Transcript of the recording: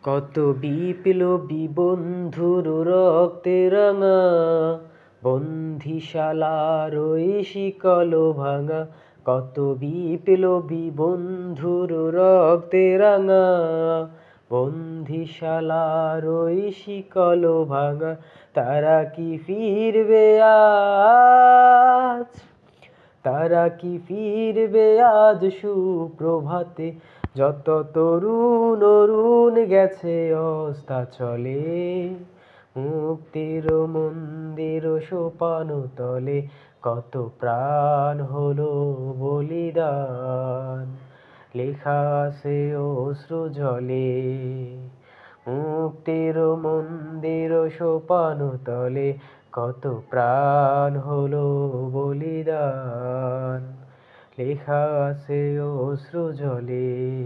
কত বিপ্লবী বন্ধুর রক্তে রাঙা বন্দিশালার ওই শিকল ভাঙা। কত বিপ্লবী বন্ধুর রক্তে রাঙা বন্দিশালার ওই শিকল ভাঙা। তারা কি ফিরবে আজ? তারা কি ফিরবে আজ সুপ্রভাতে? যত তরুণ অরুণ গেছে অস্তাচলে, মুক্তির মন্দির সোপান তলে। কত প্রাণ হলো বলিদান, লেখা আছে অশ্রু জলে। মুক্তির মন্দির সোপান তলে, কত প্রাণ হলো বলিদান, লেখা আছে অশ্রু জলে।